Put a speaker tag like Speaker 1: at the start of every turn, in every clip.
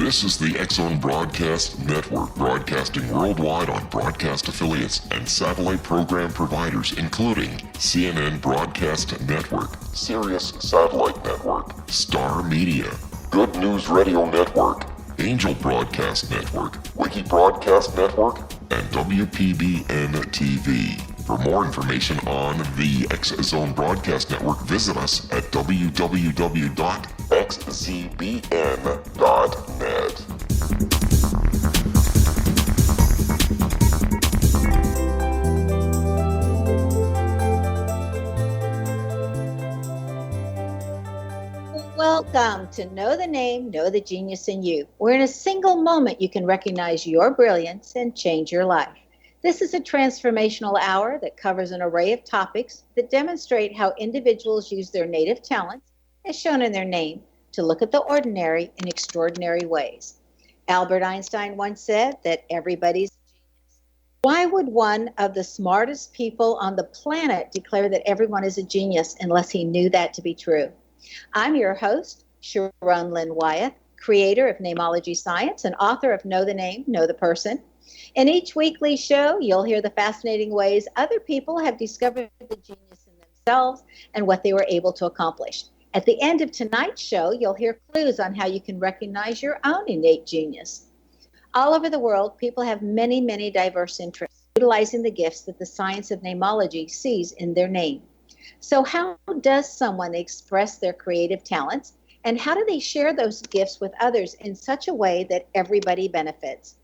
Speaker 1: This is the X-Zone Broadcast Network, broadcasting worldwide on broadcast affiliates and satellite program providers, including CNN Broadcast Network, Sirius Satellite Network, Star Media, Good News Radio Network, Angel Broadcast Network, Wiki Broadcast Network, and WPBN TV. For more information on the X-Zone Broadcast Network, visit us at www.xzbn.net.
Speaker 2: Welcome to Know the Name, Know the Genius in You, where in a single moment you can recognize your brilliance and change your life. This is a transformational hour that covers an array of topics that demonstrate how individuals use their native talents, as shown in their name, to look at the ordinary in extraordinary ways. Albert Einstein once said that everybody's a genius. Why would one of the smartest people on the planet declare that everyone is a genius unless he knew that to be true? I'm your host, Sharon Lynn Wyeth, creator of Namology Science and author of Know the Name, Know the Person. In each weekly show, you'll hear the fascinating ways other people have discovered the genius in themselves and what they were able to accomplish. At the end of tonight's show, you'll hear clues on how you can recognize your own innate genius. All over the world, people have many, many diverse interests, utilizing the gifts that the science of namology sees in their name. So how does someone express their creative talents, and how do they share those gifts with others in such a way that everybody benefits?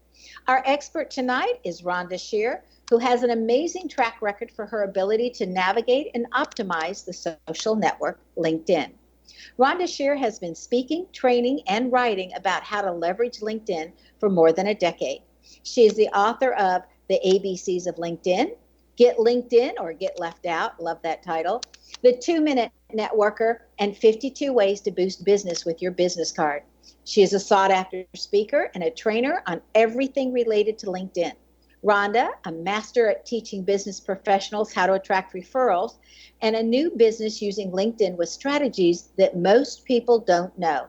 Speaker 2: Our expert tonight is Rhonda Sher, who has an amazing track record for her ability to navigate and optimize the social network, LinkedIn. Rhonda Sher has been speaking, training, and writing about how to leverage LinkedIn for more than a decade. She is the author of The ABCs of LinkedIn, Get LinkedIn or Get Left Out, love that title, The 2-Minute Networker, and 52 Ways to Boost Business with Your Business Card. She is a sought-after speaker and a trainer on everything related to LinkedIn. Rhonda, a master at teaching business professionals how to attract referrals, and a new business using LinkedIn with strategies that most people don't know.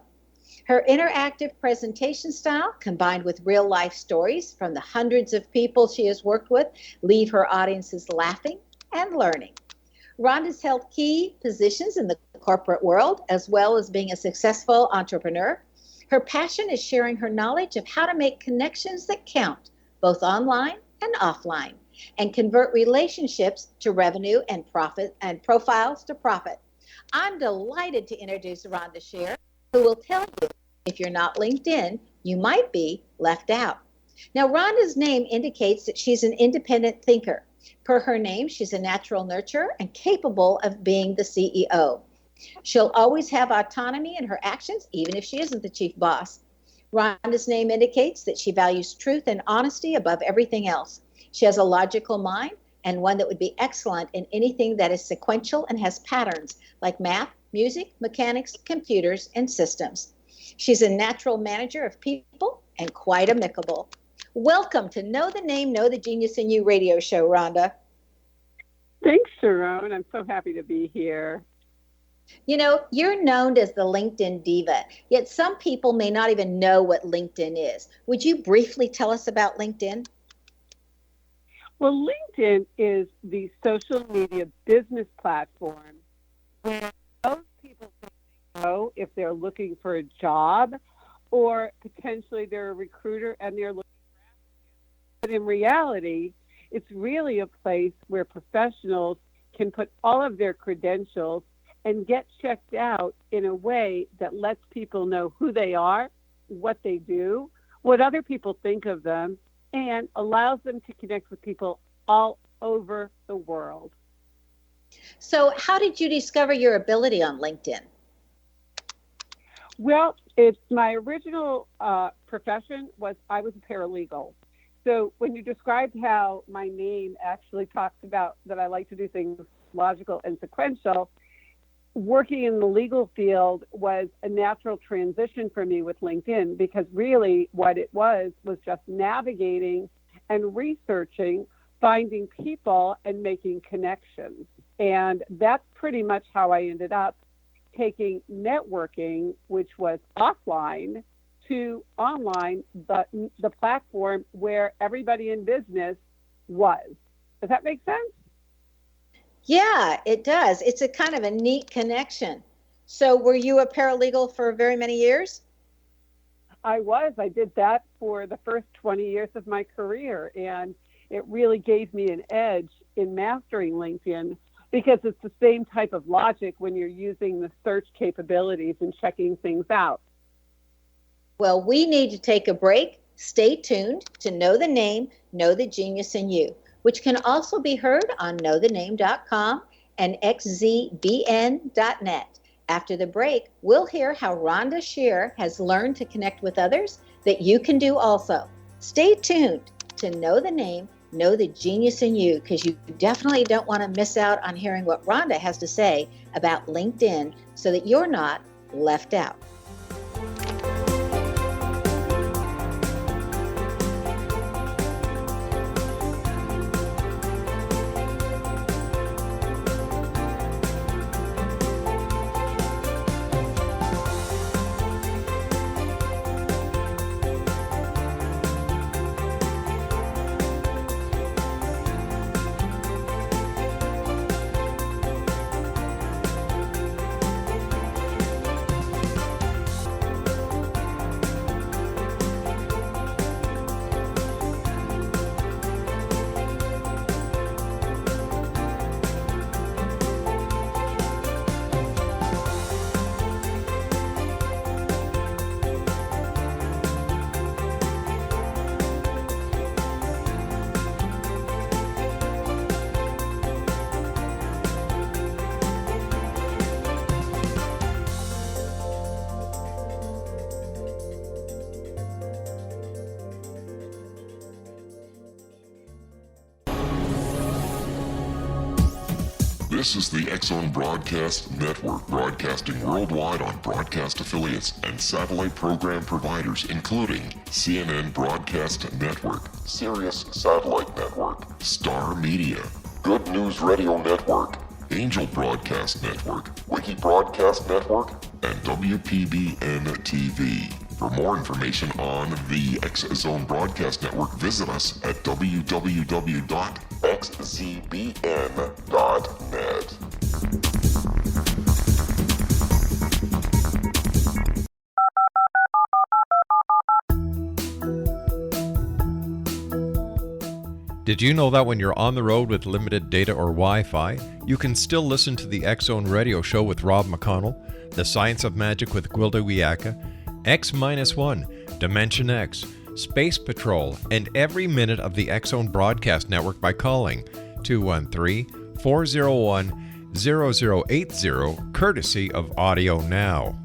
Speaker 2: Her interactive presentation style, combined with real-life stories from the hundreds of people she has worked with, leave her audiences laughing and learning. Rhonda's held key positions in the corporate world, as well as being a successful entrepreneur. Her passion is sharing her knowledge of how to make connections that count, both online and offline, and convert relationships to revenue and profit and profiles to profit. I'm delighted to introduce Rhonda Sher, who will tell you if you're not LinkedIn, you might be left out. Now, Rhonda's name indicates that she's an independent thinker. Per her name, she's a natural nurturer and capable of being the CEO. She'll always have autonomy in her actions, even if she isn't the chief boss. Rhonda's name indicates that she values truth and honesty above everything else. She has a logical mind and one that would be excellent in anything that is sequential and has patterns like math, music, mechanics, computers, and systems. She's a natural manager of people and quite amicable. Welcome to Know the Name, Know the Genius in You radio show, Rhonda.
Speaker 3: Thanks, Sharon. I'm so happy to be here.
Speaker 2: You know, you're known as the LinkedIn Diva, yet some people may not even know what LinkedIn is. Would you briefly tell us about LinkedIn?
Speaker 3: Well, LinkedIn is the social media business platform where most people think they go if they're looking for a job or potentially they're a recruiter and they're looking for applicants. But in reality, it's really a place where professionals can put all of their credentials and get checked out in a way that lets people know who they are, what they do, what other people think of them, and allows them to connect with people all over the world.
Speaker 2: So how did you discover your ability on LinkedIn?
Speaker 3: Well, it's my original profession was I was a paralegal. So when you described how my name actually talks about that I like to do things logical and sequential, working in the legal field was a natural transition for me with LinkedIn, because really what it was just navigating and researching, finding people and making connections. And that's pretty much how I ended up taking networking, which was offline, to online, the platform where everybody in business was. Does that make sense?
Speaker 2: Yeah, it does. It's a kind of a neat connection. So were you a paralegal for very many years?
Speaker 3: I was. I did that for the first 20 years of my career, and it really gave me an edge in mastering LinkedIn because it's the same type of logic when you're using the search capabilities and checking things out.
Speaker 2: Well, we need to take a break. Stay tuned to Know the Name, Know the Genius in You, which can also be heard on knowthename.com and xzbn.net. After the break, we'll hear how Rhonda Sher has learned to connect with others that you can do also. Stay tuned to Know the Name, Know the Genius in You, because you definitely don't want to miss out on hearing what Rhonda has to say about LinkedIn so that you're not left out.
Speaker 1: This is the X-Zone Broadcast Network, broadcasting worldwide on broadcast affiliates and satellite program providers, including CNN Broadcast Network, Sirius Satellite Network, Star Media, Good News Radio Network, Angel Broadcast Network, Wiki Broadcast Network, and WPBN TV. For more information on the X-Zone Broadcast Network, visit us at www.xzbn.net.
Speaker 4: Did you know that when you're on the road with limited data or Wi-Fi, you can still listen to the X-Zone Radio Show with Rob McConnell, The Science of Magic with Gwilda Wiyaka, X-1, Dimension X, Space Patrol, and every minute of the X-Zone Broadcast Network by calling 213-401-0080, courtesy of Audio Now.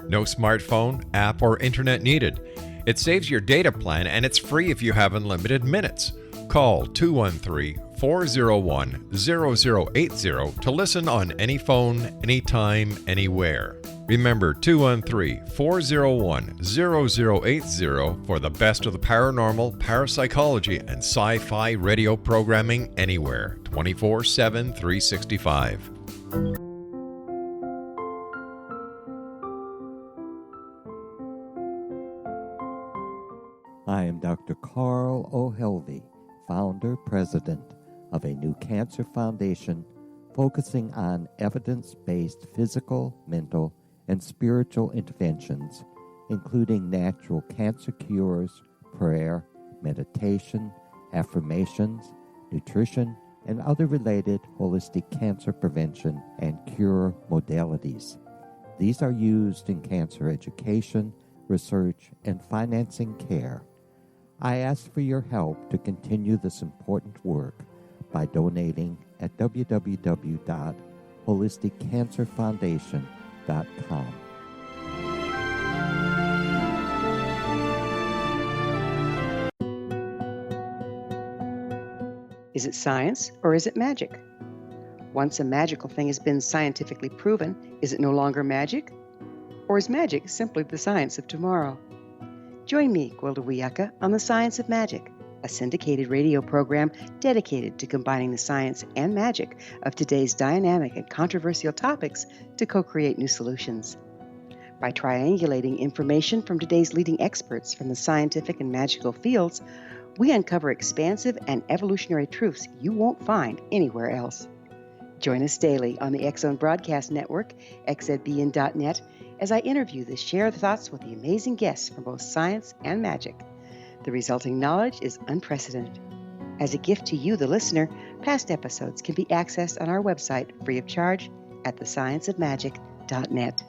Speaker 4: No smartphone, app, or internet needed. It saves your data plan and it's free if you have unlimited minutes. Call 213-401-0080 to listen on any phone, anytime, anywhere. Remember 213-401-0080 for the best of the paranormal, parapsychology, and sci-fi radio programming anywhere, 24/7, 365.
Speaker 5: I am Dr. Carl O'Helvey, founder, president of a new cancer foundation focusing on evidence-based physical, mental, and spiritual interventions, including natural cancer cures, prayer, meditation, affirmations, nutrition, and other related holistic cancer prevention and cure modalities. These are used in cancer education, research, and financing care. I ask for your help to continue this important work by donating at www.holisticcancerfoundation.com.
Speaker 6: Is it science or is it magic? Once a magical thing has been scientifically proven, is it no longer magic? Or is magic simply the science of tomorrow? Join me, Gwilda Wiyaka, on The Science of Magic, a syndicated radio program dedicated to combining the science and magic of today's dynamic and controversial topics to co-create new solutions. By triangulating information from today's leading experts from the scientific and magical fields, we uncover expansive and evolutionary truths you won't find anywhere else. Join us daily on the X-Zone Broadcast Network, xzbn.net, as I interview the share thoughts with the amazing guests from both science and magic. The resulting knowledge is unprecedented. As a gift to you, the listener, past episodes can be accessed on our website free of charge at thescienceofmagic.net.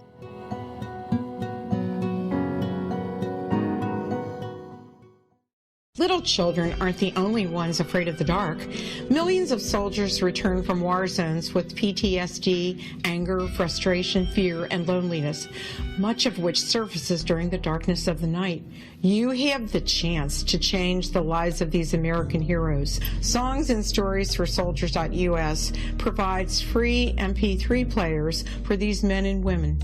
Speaker 7: Little children aren't the only ones afraid of the dark. Millions of soldiers return from war zones with PTSD, anger, frustration, fear, and loneliness, much of which surfaces during the darkness of the night. You have the chance to change the lives of these American heroes. Songs and Stories for Soldiers.us provides free MP3 players for these men and women.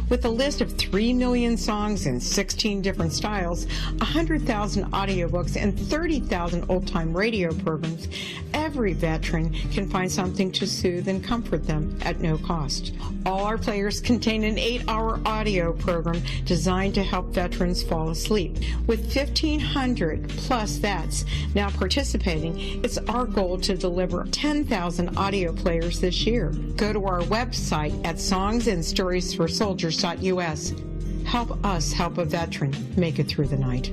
Speaker 7: With a list of 3 million songs in 16 different styles, 100,000 audiobooks, and 30,000 old-time radio programs, every veteran can find something to soothe and comfort them at no cost. All our players contain an 8-hour audio program designed to help veterans fall asleep. With 1,500 plus vets now participating, it's our goal to deliver 10,000 audio players this year. Go to our website at songsandstoriesforsoldiers.us. Help us help a veteran make it through the night.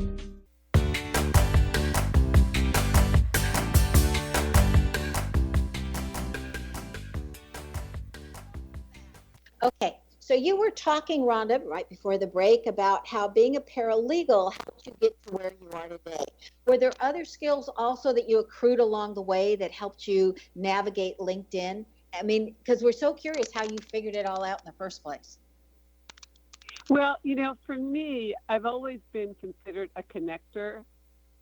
Speaker 2: Okay, so you were talking, Rhonda, right before the break about how being a paralegal helped you get to where you are today. Were there other skills also that you accrued along the way that helped you navigate LinkedIn? I mean, because we're so curious how you figured it all out in the first place.
Speaker 3: Well, for me, I've always been considered a connector.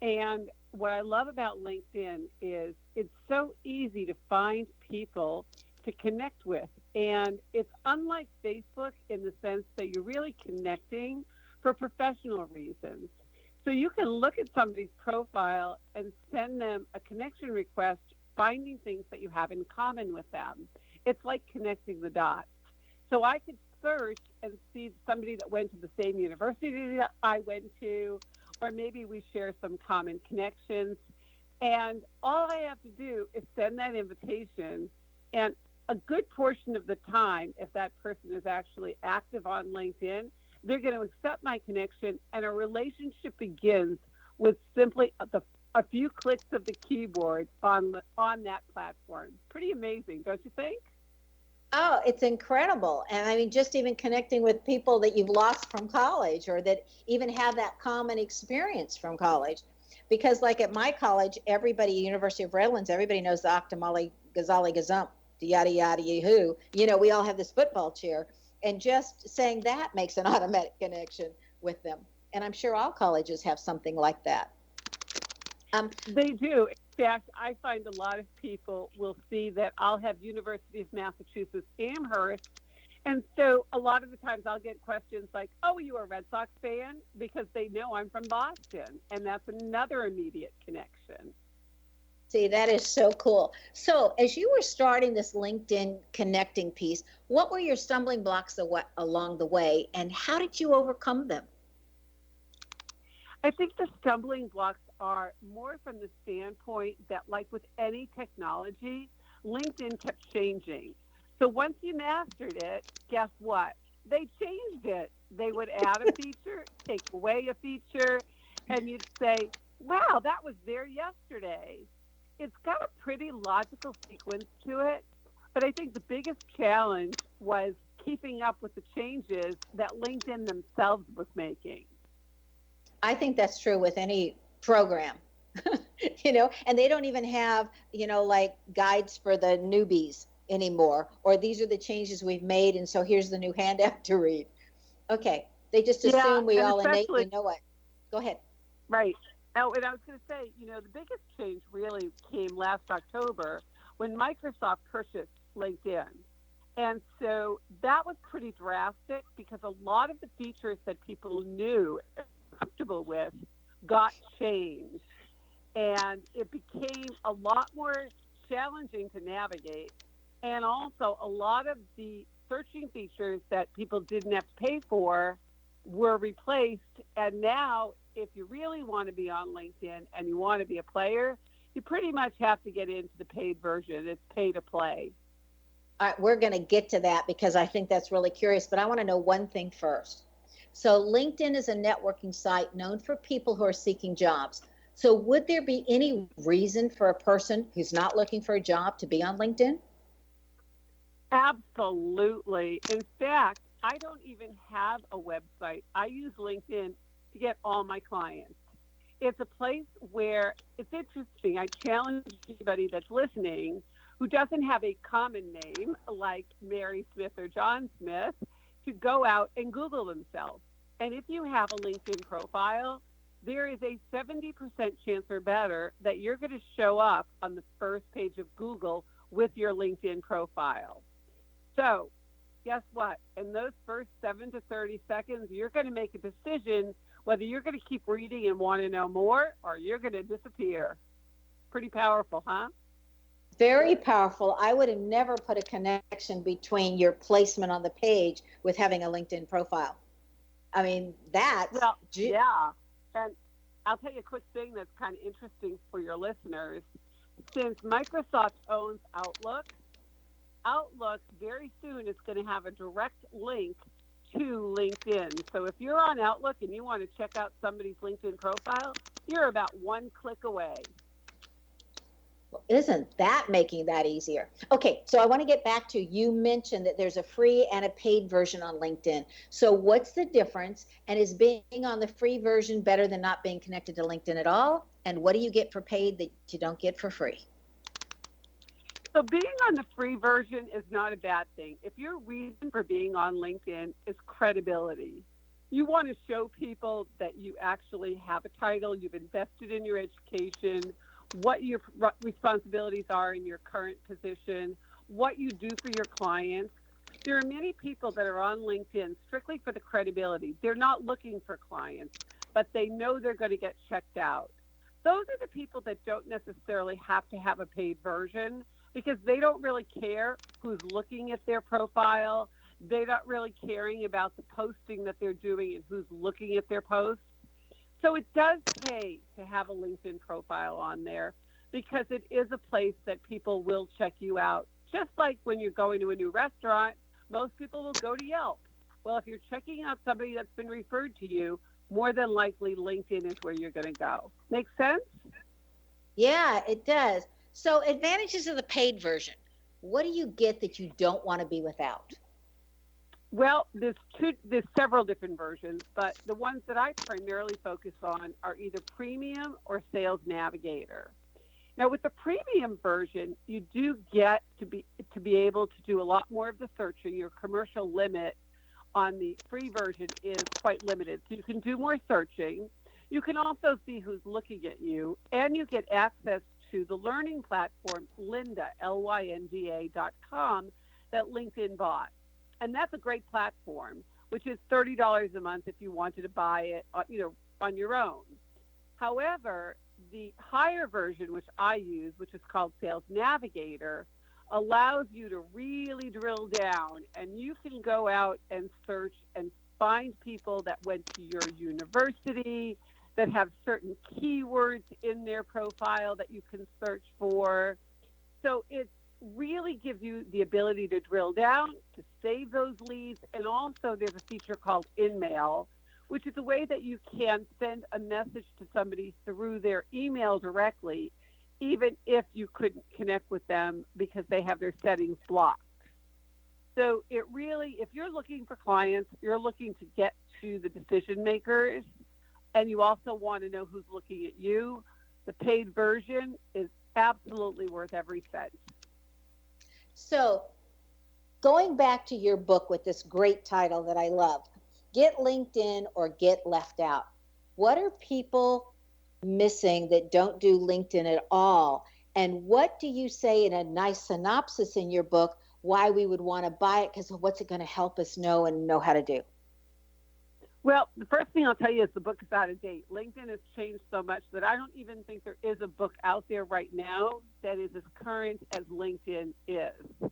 Speaker 3: And what I love about LinkedIn is it's so easy to find people to connect with. And it's unlike Facebook in the sense that you're really connecting for professional reasons. So you can look at somebody's profile and send them a connection request, finding things that you have in common with them. It's like connecting the dots. So I could search and see somebody that went to the same university that I went to, or maybe we share some common connections. And all I have to do is send that invitation, and a good portion of the time, if that person is actually active on LinkedIn, they're going to accept my connection, and a relationship begins with simply a few clicks of the keyboard on that platform. Pretty amazing, don't you think?
Speaker 2: Oh, it's incredible. And I mean, just even connecting with people that you've lost from college or that even have that common experience from college. Because like at my college, everybody, University of Redlands, everybody knows the Octomali Ghazali Gazump. Yada yada yahoo. We all have this football chair, and just saying that makes an automatic connection with them. And I'm sure all colleges have something like that.
Speaker 3: They do. In fact, I find a lot of people will see that I'll have University of Massachusetts Amherst, and so a lot of the times I'll get questions like, "Oh, are you a Red Sox fan?" Because they know I'm from Boston, and that's another immediate connection.
Speaker 2: See, that is so cool. So as you were starting this LinkedIn connecting piece, what were your stumbling blocks along the way, and how did you overcome them?
Speaker 3: I think the stumbling blocks are more from the standpoint that, like with any technology, LinkedIn kept changing. So once you mastered it, guess what? They changed it. They would add a feature, take away a feature, and you'd say, wow, that was there yesterday. It's got a pretty logical sequence to it, but I think the biggest challenge was keeping up with the changes that LinkedIn themselves was making.
Speaker 2: I think that's true with any program, and they don't even have, like guides for the newbies anymore, or these are the changes we've made, and so here's the new handout to read. Okay, they just assume we all innately know it. Go ahead.
Speaker 3: Right. Oh, and I was going to say, the biggest change really came last October when Microsoft purchased LinkedIn. And so that was pretty drastic because a lot of the features that people knew and were comfortable with got changed. And it became a lot more challenging to navigate. And also a lot of the searching features that people didn't have to pay for were replaced. And now, if you really want to be on LinkedIn and you want to be a player, you pretty much have to get into the paid version. It's pay to play.
Speaker 2: All right, we're going to get to that because I think that's really curious, but I want to know one thing first. So LinkedIn is a networking site known for people who are seeking jobs. So would there be any reason for a person who's not looking for a job to be on LinkedIn?
Speaker 3: Absolutely. In fact, I don't even have a website. I use LinkedIn to get all my clients. It's a place where it's interesting. I challenge anybody that's listening who doesn't have a common name like Mary Smith or John Smith to go out and Google themselves. And if you have a LinkedIn profile, there is a 70% chance or better that you're going to show up on the first page of Google with your LinkedIn profile. So guess what? In those first 7 to 30 seconds, you're going to make a decision whether you're going to keep reading and want to know more or you're going to disappear. Pretty powerful, huh?
Speaker 2: Very powerful. I would have never put a connection between your placement on the page with having a LinkedIn profile. I mean,
Speaker 3: Well, yeah. And I'll tell you a quick thing that's kind of interesting for your listeners. Since Microsoft owns Outlook very soon is going to have a direct link to LinkedIn. So if you're on Outlook and you want to check out somebody's LinkedIn profile, you're about one click away.
Speaker 2: Well, isn't that making that easier? Okay, so I want to get back to, you mentioned that there's a free and a paid version on LinkedIn. So what's the difference? And is being on the free version better than not being connected to LinkedIn at all? And what do you get for paid that you don't get for free?
Speaker 3: So being on the free version is not a bad thing. If your reason for being on LinkedIn is credibility, you want to show people that you actually have a title, you've invested in your education, what your responsibilities are in your current position, what you do for your clients. There are many people that are on LinkedIn strictly for the credibility. They're not looking for clients, but they know they're going to get checked out. Those are the people that don't necessarily have to have a paid version because they don't really care who's looking at their profile. They're not really caring about the posting that they're doing and who's looking at their posts. So it does pay to have a LinkedIn profile on there because it is a place that people will check you out. Just like when you're going to a new restaurant, most people will go to Yelp. Well, if you're checking out somebody that's been referred to you, more than likely LinkedIn is where you're going to go. Make sense?
Speaker 2: Yeah, it does. So advantages of the paid version. What do you get that you don't want to be without?
Speaker 3: Well, there's several different versions, but the ones that I primarily focus on are either Premium or Sales Navigator. Now, with the Premium version, you do get to be able to do a lot more of the searching. Your commercial limit on the free version is quite limited, so you can do more searching. You can also see who's looking at you, and you get access to the learning platform Lynda, Lynda.com, that LinkedIn bought. And that's a great platform, which is $30 a month if you wanted to buy it, on your own. However, the higher version, which I use, which is called Sales Navigator, allows you to really drill down, and you can go out and search and find people that went to your university, that have certain keywords in their profile that you can search for. So it really gives you the ability to drill down, to save those leads, and also there's a feature called InMail, which is a way that you can send a message to somebody through their email directly, even if you couldn't connect with them because they have their settings blocked. So it really, if you're looking for clients, you're looking to get to the decision makers, and you also want to know who's looking at you, the paid version is absolutely worth every cent.
Speaker 2: So going back to your book with this great title that I love, Get LinkedIn or Get Left Out. What are people missing that don't do LinkedIn at all? And what do you say in a nice synopsis in your book why we would want to buy it? Because what's it going to help us know and know how to do?
Speaker 3: Well, the first thing I'll tell you is the book is out of date. LinkedIn has changed so much that I don't even think there is a book out there right now that is as current as LinkedIn is.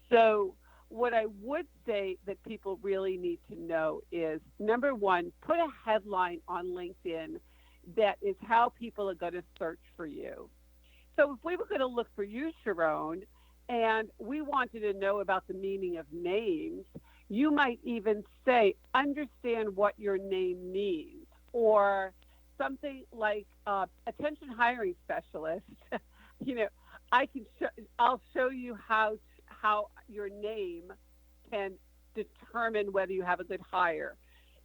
Speaker 3: So what I would say that people really need to know is, number one, put a headline on LinkedIn that is how people are going to search for you. So if we were going to look for you, Sharon, and we wanted to know about the meaning of names, you might even say, understand what your name means, or something like attention hiring specialist. I'll show you how your name can determine whether you have a good hire.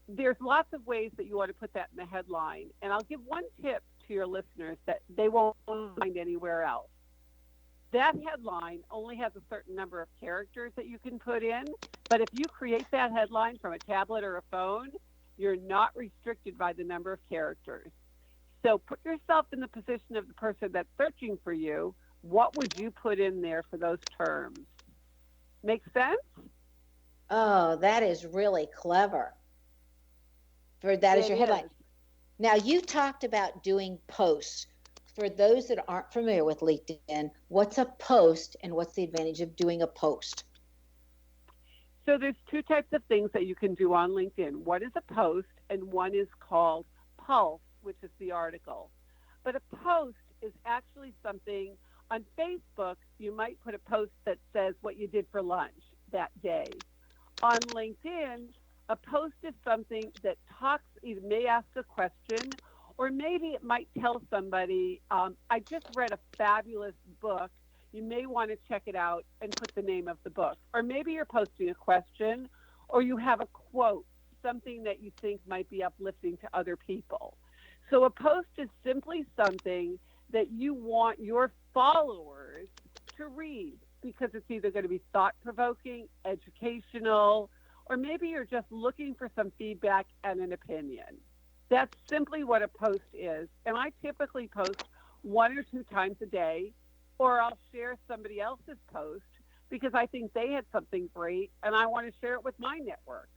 Speaker 3: There's lots of ways that you want to put that in the headline. And I'll give one tip to your listeners that they won't find anywhere else. That headline only has a certain number of characters that you can put in. But if you create that headline from a tablet or a phone, you're not restricted by the number of characters. So put yourself in the position of the person that's searching for you. What would you put in there for those terms? Make sense?
Speaker 2: Oh, that is really clever. That is your headline. Now, you talked about doing posts. For those that aren't familiar with LinkedIn, what's a post and what's the advantage of doing a post?
Speaker 3: So there's two types of things that you can do on LinkedIn. One is a post and one is called Pulse, which is the article. But a post is actually something on Facebook. You might put a post that says what you did for lunch that day. On LinkedIn, a post is something that it may ask a question, or maybe it might tell somebody, I just read a fabulous book. You may want to check it out and put the name of the book. Or maybe you're posting a question, or you have a quote, something that you think might be uplifting to other people. So a post is simply something that you want your followers to read, because it's either going to be thought-provoking, educational, or maybe you're just looking for some feedback and an opinion. That's simply what a post is. And I typically post 1 or 2 times a day, or I'll share somebody else's post because I think they had something great and I want to share it with my network.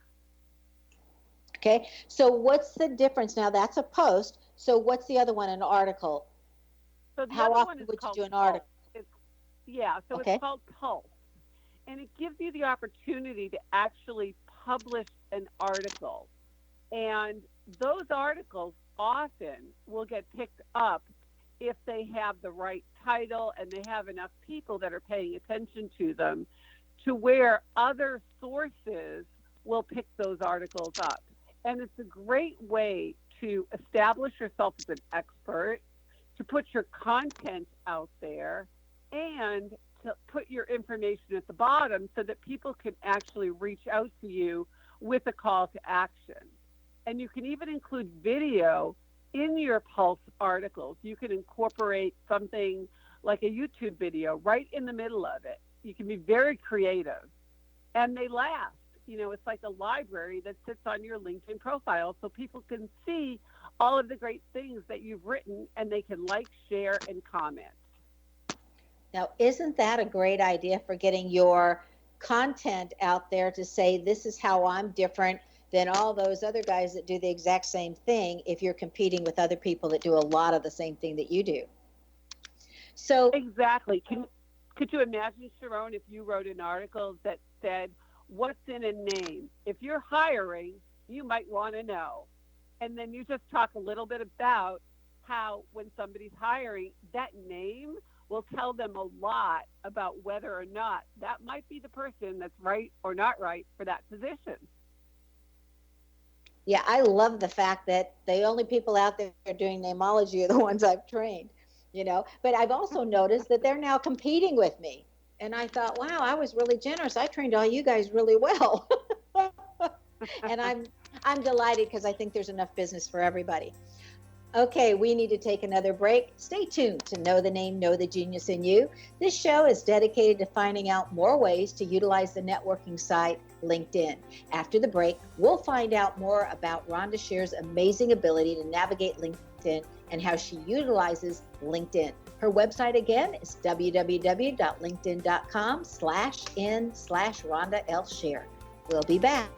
Speaker 2: Okay, so what's the difference? Now, that's a post. So what's the other one, an article?
Speaker 3: So the
Speaker 2: How
Speaker 3: other
Speaker 2: often
Speaker 3: one is
Speaker 2: would you
Speaker 3: called
Speaker 2: do an
Speaker 3: Pulse.
Speaker 2: article? Okay.
Speaker 3: It's called Pulse. And it gives you the opportunity to actually publish an article. And those articles often will get picked up if they have the right title and they have enough people that are paying attention to them, to where other sources will pick those articles up. And it's a great way to establish yourself as an expert, to put your content out there, and to put your information at the bottom so that people can actually reach out to you with a call to action. And you can even include video in your Pulse articles. You can incorporate something like a YouTube video right in the middle of it. You can be very creative, and they last. It's like a library that sits on your LinkedIn profile, so people can see all of the great things that you've written, and they can like, share, and comment.
Speaker 2: Now, isn't that a great idea for getting your content out there to say, this is how I'm different than all those other guys that do the exact same thing, if you're competing with other people that do a lot of the same thing that you do? So
Speaker 3: exactly. Could you imagine, Sharon, if you wrote an article that said, what's in a name? If you're hiring, you might want to know. And then you just talk a little bit about how when somebody's hiring, that name will tell them a lot about whether or not that might be the person that's right or not right for that position.
Speaker 2: Yeah, I love the fact that the only people out there doing namology are the ones I've trained, But I've also noticed that they're now competing with me. And I thought, wow, I was really generous. I trained all you guys really well. And I'm delighted because I think there's enough business for everybody. Okay, we need to take another break. Stay tuned to Know the Name, Know the Genius in You. This show is dedicated to finding out more ways to utilize the networking site LinkedIn. After the break, we'll find out more about Rhonda Sher's amazing ability to navigate LinkedIn and how she utilizes LinkedIn. Her website again is www.linkedin.com/in/Rhonda L. Sher. We'll be back.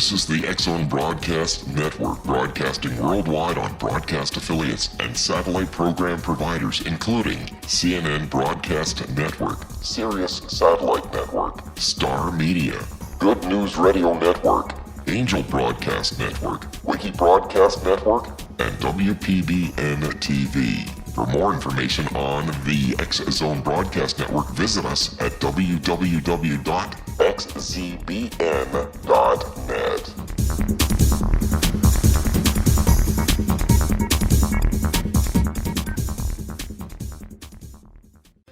Speaker 1: This is the X-Zone Broadcast Network, broadcasting worldwide on broadcast affiliates and satellite program providers, including CNN Broadcast Network, Sirius Satellite Network, Star Media, Good News Radio Network, Angel Broadcast Network, Wiki Broadcast Network, and WPBN TV. For more information on the X-Zone Broadcast Network, visit us at www.xzbn.net.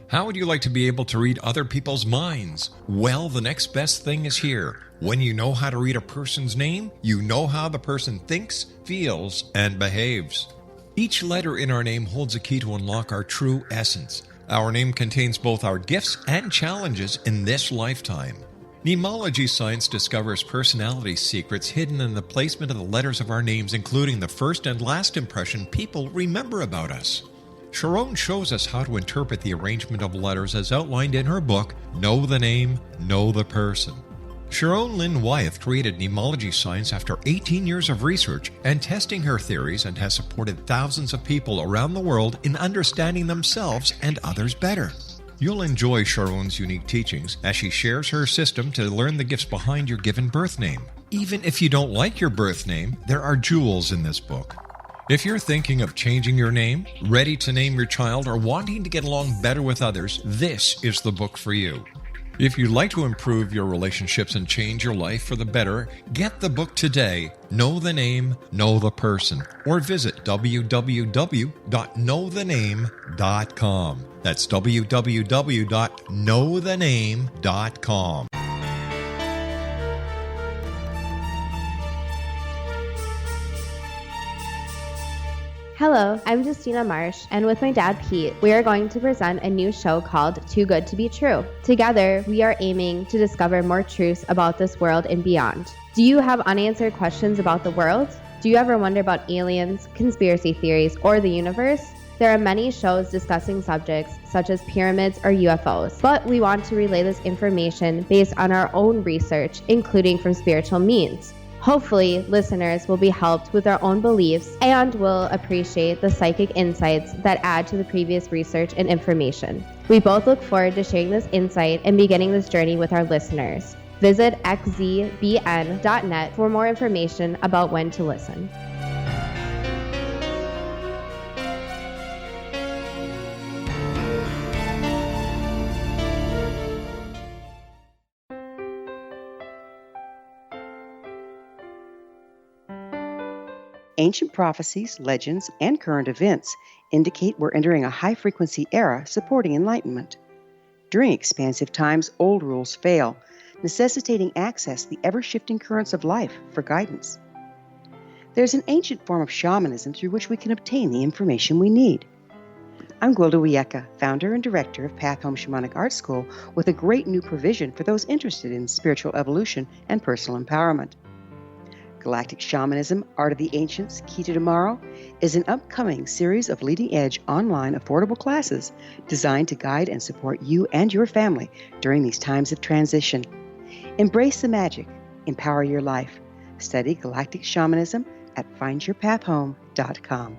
Speaker 4: How would you like to be able to read other people's minds? Well, the next best thing is here. When you know how to read a person's name, you know how the person thinks, feels, and behaves. Each letter in our name holds a key to unlock our true essence. Our name contains both our gifts and challenges in this lifetime. Mnemology science discovers personality secrets hidden in the placement of the letters of our names, including the first and last impression people remember about us. Sharon shows us how to interpret the arrangement of letters as outlined in her book, Know the Name, Know the Person. Sharon Lynn Wyeth created mnemology science after 18 years of research and testing her theories, and has supported thousands of people around the world in understanding themselves and others better. You'll enjoy Sharon's unique teachings as she shares her system to learn the gifts behind your given birth name. Even if you don't like your birth name, there are jewels in this book. If you're thinking of changing your name, ready to name your child, or wanting to get along better with others, this is the book for you. If you'd like to improve your relationships and change your life for the better, get the book today, Know the Name, Know the Person, or visit www.knowthename.com. That's www.knowthename.com.
Speaker 8: Hello, I'm Justina Marsh, and with my dad Pete, we are going to present a new show called Too Good to Be True. Together, we are aiming to discover more truths about this world and beyond. Do you have unanswered questions about the world? Do you ever wonder about aliens, conspiracy theories, or the universe? There are many shows discussing subjects such as pyramids or UFOs, but we want to relay this information based on our own research, including from spiritual means. Hopefully, listeners will be helped with their own beliefs and will appreciate the psychic insights that add to the previous research and information. We both look forward to sharing this insight and beginning this journey with our listeners. Visit xzbn.net for more information about when to listen.
Speaker 6: Ancient prophecies, legends, and current events indicate we're entering a high-frequency era supporting enlightenment. During expansive times, old rules fail, necessitating access to the ever-shifting currents of life for guidance. There's an ancient form of shamanism through which we can obtain the information we need. I'm Gwilda Wiyaka, founder and director of Path Home Shamanic Art School, with a great new provision for those interested in spiritual evolution and personal empowerment. Galactic Shamanism, Art of the Ancients, Key to Tomorrow, is an upcoming series of leading-edge online affordable classes designed to guide and support you and your family during these times of transition. Embrace the magic. Empower your life. Study Galactic Shamanism at findyourpathhome.com.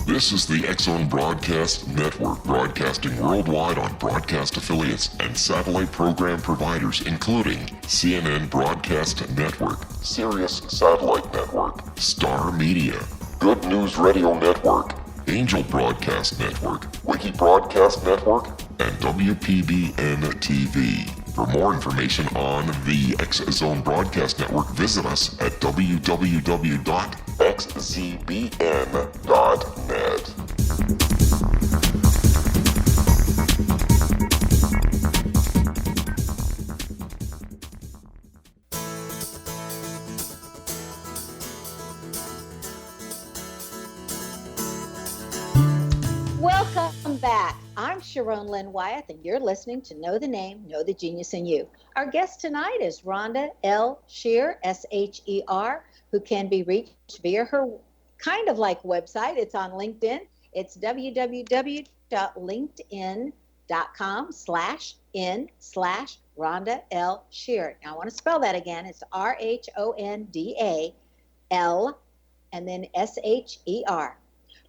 Speaker 1: This is the X-Zone Broadcast Network, broadcasting worldwide on broadcast affiliates and satellite program providers, including CNN Broadcast Network, Sirius Satellite Network, Star Media, Good News Radio Network, Angel Broadcast Network, Wiki Broadcast Network, and WPBN TV. For more information on the X-Zone Broadcast Network, visit us at www.xzbn.net.
Speaker 2: Welcome back. I'm Sharon Lynn Wyeth, and you're listening to Know the Name, Know the Genius in You. Our guest tonight is Rhonda L. Sher, Sher, who can be reached via her kind of like website. It's on LinkedIn. It's www.linkedin.com/in/Rhonda L. Sher. Now I want to spell that again. It's RHONDAL and then SHER.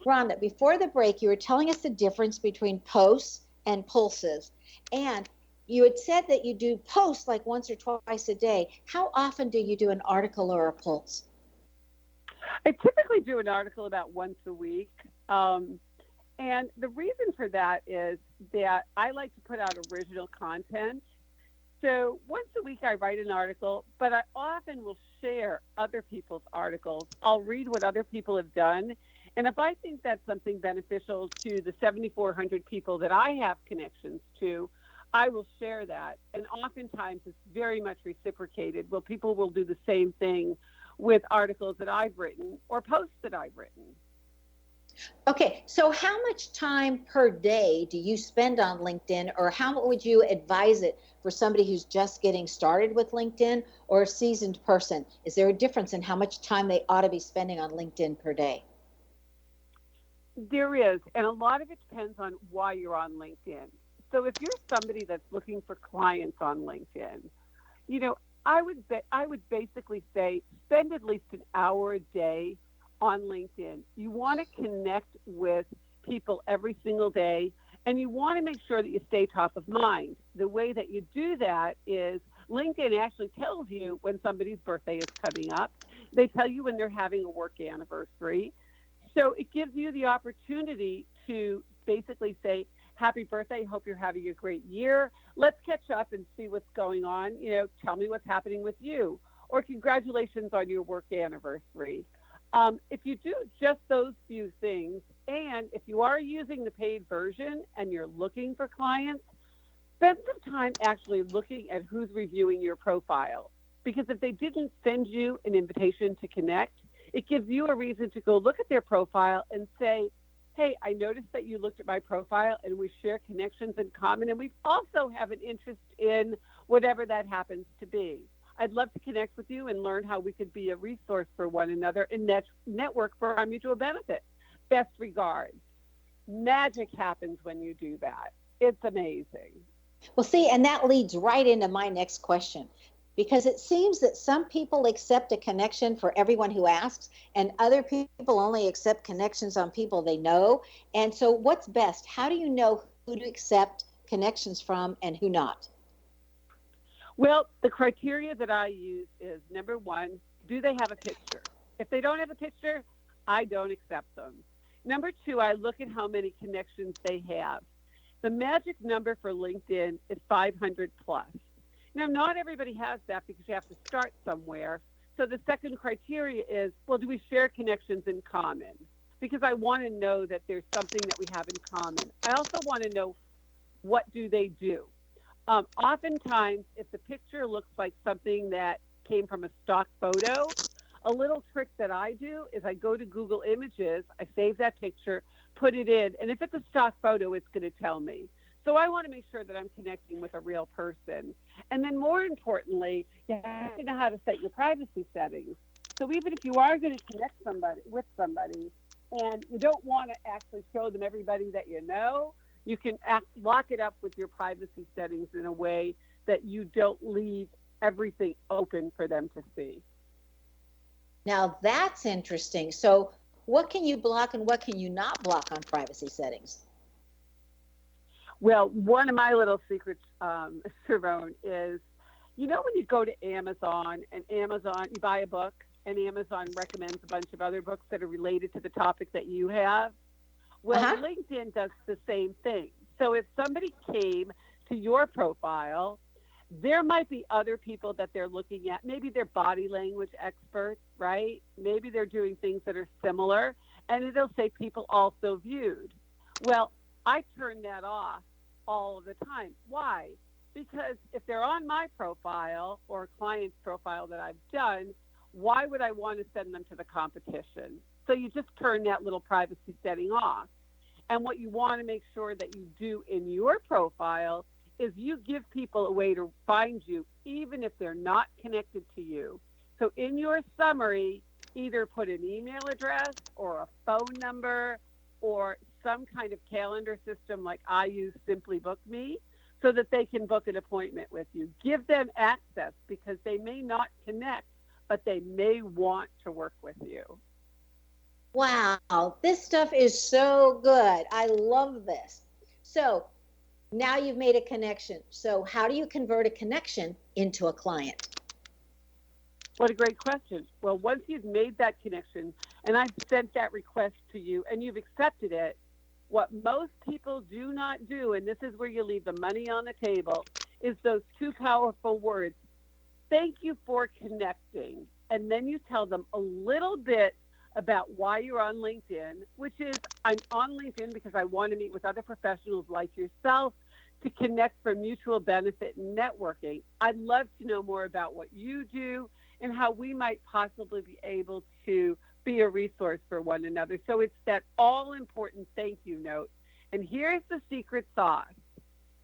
Speaker 2: Rhonda, before the break, you were telling us the difference between posts and pulses. And you had said that you do posts like once or twice a day. How often do you do an article or a pulse?
Speaker 3: I typically do an article about once a week. And the reason for that is that I like to put out original content. So once a week I write an article, but I often will share other people's articles. I'll read what other people have done. And if I think that's something beneficial to the 7,400 people that I have connections to, I will share that. And oftentimes it's very much reciprocated. Well, people will do the same thing with articles that I've written or posts that I've written.
Speaker 2: Okay, so how much time per day do you spend on LinkedIn, or how would you advise it for somebody who's just getting started with LinkedIn or a seasoned person? Is there a difference in how much time they ought to be spending on LinkedIn per day?
Speaker 3: There is, and a lot of it depends on why you're on LinkedIn. So if you're somebody that's looking for clients on LinkedIn, you know, I would basically say spend at least an hour a day on LinkedIn. You want to connect with people every single day, and you want to make sure that you stay top of mind. The way that you do that is LinkedIn actually tells you when somebody's birthday is coming up. They tell you when they're having a work anniversary. So it gives you the opportunity to basically say, happy birthday, hope you're having a great year. Let's catch up and see what's going on. You know, tell me what's happening with you. Or congratulations on your work anniversary. If you do just those few things, and if you are using the paid version and you're looking for clients, spend some time actually looking at who's reviewing your profile. Because if they didn't send you an invitation to connect, it gives you a reason to go look at their profile and say, hey, I noticed that you looked at my profile and we share connections in common, and we also have an interest in whatever that happens to be. I'd love to connect with you and learn how we could be a resource for one another and network for our mutual benefit. Best regards. Magic happens when you do that. It's amazing.
Speaker 2: Well, see, and that leads right into my next question, because it seems that some people accept a connection for everyone who asks, and other people only accept connections on people they know. And so what's best? How do you know who to accept connections from and who not?
Speaker 3: Well, the criteria that I use is, number one, do they have a picture? If they don't have a picture, I don't accept them. Number two, I look at how many connections they have. The magic number for LinkedIn is 500 plus. Now, not everybody has that because you have to start somewhere. So the second criteria is, well, do we share connections in common? Because I want to know that there's something that we have in common. I also want to know, what do they do? Oftentimes, if the picture looks like something that came from a stock photo, a little trick that I do is I go to Google Images, I save that picture, put it in, and if it's a stock photo, it's going to tell me. So I want to make sure that I'm connecting with a real person. And then more importantly, you have to know how to set your privacy settings. So even if you are going to connect with somebody and you don't want to actually show them everybody that you know, you can lock it up with your privacy settings in a way that you don't leave everything open for them to see.
Speaker 2: Now that's interesting. So what can you block and what can you not block on privacy settings?
Speaker 3: Well, one of my little secrets, Sharon, is, you know, when you go to Amazon and you buy a book and Amazon recommends a bunch of other books that are related to the topic that you have? Well, LinkedIn does the same thing. So if somebody came to your profile, there might be other people that they're looking at. Maybe they're body language experts, right? Maybe they're doing things that are similar, and it'll say people also viewed. Well, I turn that off all of the time. Why? Because if they're on my profile or a client's profile that I've done, why would I want to send them to the competition? So you just turn that little privacy setting off. And what you want to make sure that you do in your profile is you give people a way to find you, even if they're not connected to you. So in your summary, either put an email address or a phone number or some kind of calendar system like I use Simply Book Me so that they can book an appointment with you. Give them access because they may not connect, but they may want to work with you.
Speaker 2: Wow, this stuff is so good. I love this. So now you've made a connection. So how do you convert a connection into a client?
Speaker 3: What a great question. Well, once you've made that connection and I've sent that request to you and you've accepted it, what most people do not do, and this is where you leave the money on the table, is those two powerful words. Thank you for connecting. And then you tell them a little bit about why you're on LinkedIn, which is I'm on LinkedIn because I want to meet with other professionals like yourself to connect for mutual benefit and networking. I'd love to know more about what you do and how we might possibly be able to be a resource for one another. So it's that all-important thank you note. And here's the secret sauce.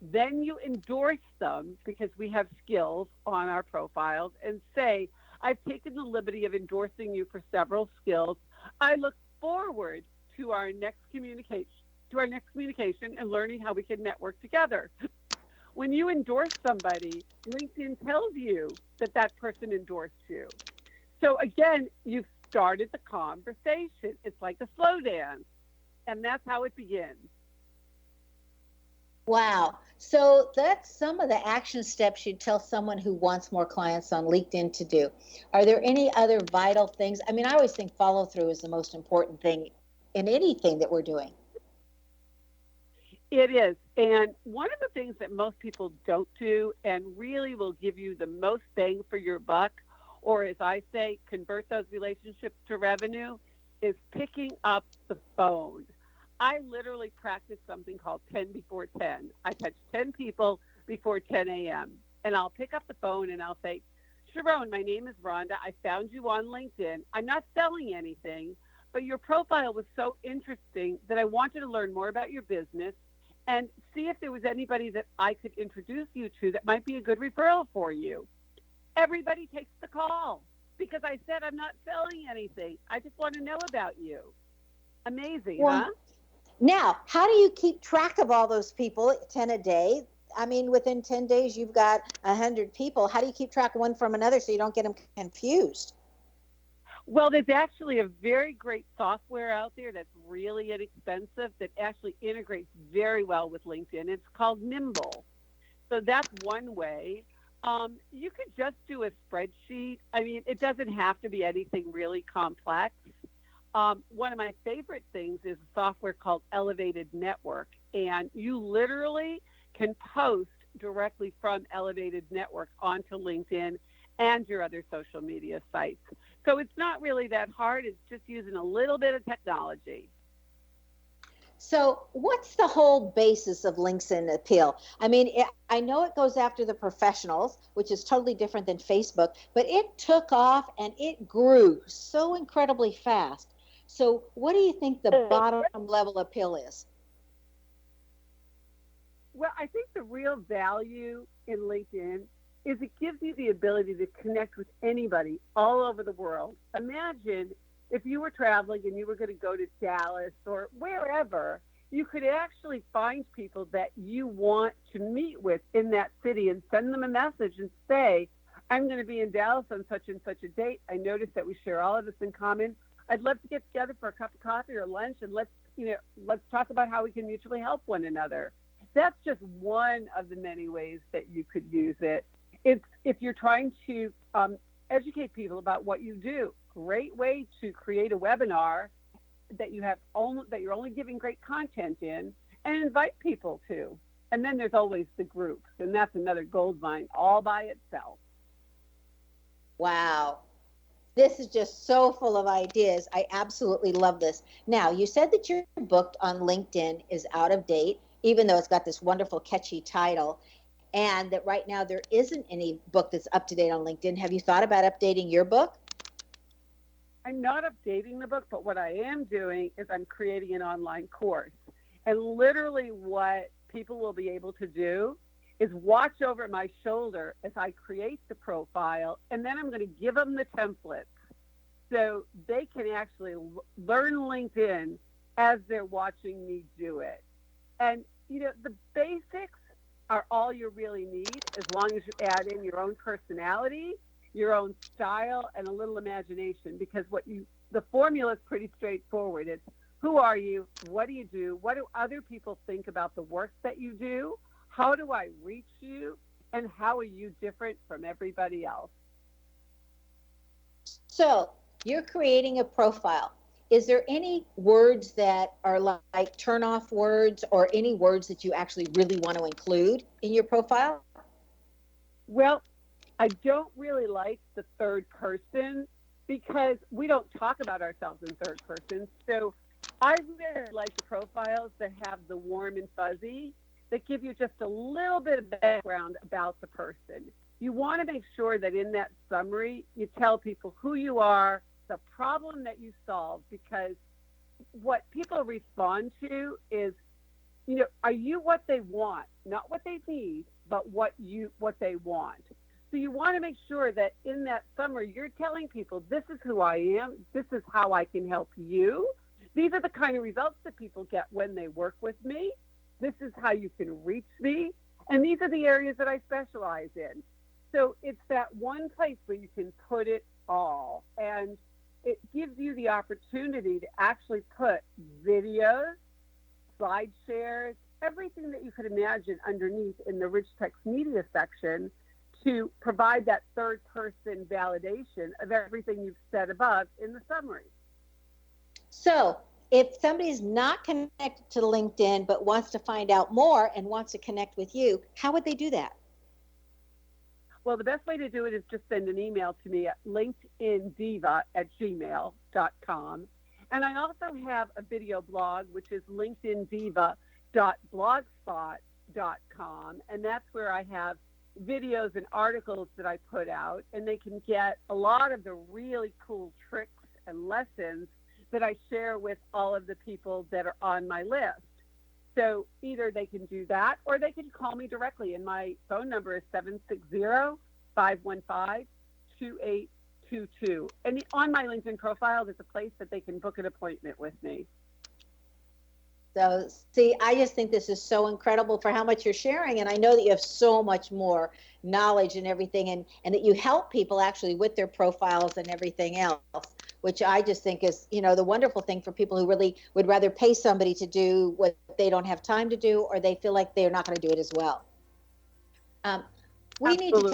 Speaker 3: Then you endorse them because we have skills on our profiles and say, I've taken the liberty of endorsing you for several skills. I look forward to our next communication and learning how we can network together. When you endorse somebody, LinkedIn tells you that that person endorsed you. So again, you've started the conversation. It's like a slow dance, and that's how it begins.
Speaker 2: Wow. So that's some of the action steps you'd tell someone who wants more clients on LinkedIn to do. Are there any other vital things? I mean, I always think follow through is the most important thing in anything that we're doing.
Speaker 3: It is. And one of the things that most people don't do and really will give you the most bang for your buck, or as I say, convert those relationships to revenue, is picking up the phone. I literally practice something called 10 before 10. I touch 10 people before 10 a.m. And I'll pick up the phone and I'll say, Sharon, my name is Rhonda. I found you on LinkedIn. I'm not selling anything, but your profile was so interesting that I wanted to learn more about your business and see if there was anybody that I could introduce you to that might be a good referral for you. Everybody takes the call because I said I'm not selling anything. I just want to know about you. Amazing, huh?
Speaker 2: Now, how do you keep track of all those people, 10 a day? I mean, within 10 days, you've got 100 people. How do you keep track of one from another so you don't get them confused?
Speaker 3: Well, there's actually a very great software out there that's really inexpensive that actually integrates very well with LinkedIn. It's called Nimble. So that's one way. You could just do a spreadsheet. I mean, it doesn't have to be anything really complex. One of my favorite things is a software called Elevated Network, and you literally can post directly from Elevated Network onto LinkedIn and your other social media sites. So it's not really that hard. It's just using a little bit of technology.
Speaker 2: So what's the whole basis of LinkedIn appeal? I mean, I know it goes after the professionals, which is totally different than Facebook, but it took off and it grew so incredibly fast. So what do you think the bottom level appeal is?
Speaker 3: Well, I think the real value in LinkedIn is it gives you the ability to connect with anybody all over the world. Imagine if you were traveling and you were going to go to Dallas or wherever, you could actually find people that you want to meet with in that city and send them a message and say, I'm going to be in Dallas on such and such a date. I noticed that we share all of this in common. I'd love to get together for a cup of coffee or lunch and let's talk about how we can mutually help one another. That's just one of the many ways that you could use it. If you're trying to educate people about what you do, great way to create a webinar that you're only giving great content in and invite people to. And then there's always the groups, and that's another gold mine all by itself.
Speaker 2: Wow. This is just so full of ideas. I absolutely love this. Now, you said that your book on LinkedIn is out of date, even though it's got this wonderful, catchy title, and that right now there isn't any book that's up to date on LinkedIn. Have you thought about updating your book?
Speaker 3: I'm not updating the book, but what I am doing is I'm creating an online course. And literally what people will be able to do is watch over my shoulder as I create the profile, and then I'm going to give them the templates So they can actually learn LinkedIn as they're watching me do it. And, the basics are all you really need, as long as you add in your own personality, your own style, and a little imagination, because the formula is pretty straightforward. It's who are you? What do you do? What do other people think about the work that you do? How do I reach you? And how are you different from everybody else?
Speaker 2: So you're creating a profile. Is there any words that are like turn-off words, or any words that you actually really want to include in your profile?
Speaker 3: Well, I don't really like the third person, because we don't talk about ourselves in third person. So I really like the profiles that have the warm and fuzzy, that give you just a little bit of background about the person. You want to make sure that in that summary, you tell people who you are, the problem that you solve, because what people respond to is, are you what they want? Not what they need, but what they want. So you want to make sure that in that summary, you're telling people, this is who I am, this is how I can help you. These are the kind of results that people get when they work with me. This is how you can reach me. And these are the areas that I specialize in. So it's that one place where you can put it all. And it gives you the opportunity to actually put videos, slide shares, everything that you could imagine underneath in the rich text media section, to provide that third person validation of everything you've said above in the summary.
Speaker 2: So if somebody's not connected to LinkedIn but wants to find out more and wants to connect with you, how would they do that?
Speaker 3: Well, the best way to do it is just send an email to me at linkedindiva@gmail.com. And I also have a video blog, which is linkedindiva.blogspot.com. And that's where I have videos and articles that I put out. And they can get a lot of the really cool tricks and lessons that I share with all of the people that are on my list. So either they can do that, or they can call me directly. And my phone number is 760-515-2822. And on my LinkedIn profile, there's a place that they can book an appointment with me.
Speaker 2: So, see, I just think this is so incredible for how much you're sharing. And I know that you have so much more knowledge and everything, and that you help people actually with their profiles and everything else, which I just think is, the wonderful thing for people who really would rather pay somebody to do what they don't have time to do, or they feel like they're not going to do it as well. We need to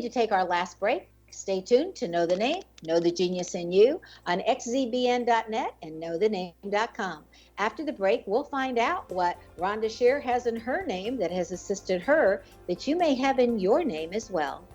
Speaker 2: take our last break. Stay tuned to Know the Name, Know the Genius in You on xzbn.net and knowthename.com. After the break, we'll find out what Rhonda Sher has in her name that has assisted her that you may have in your name as well.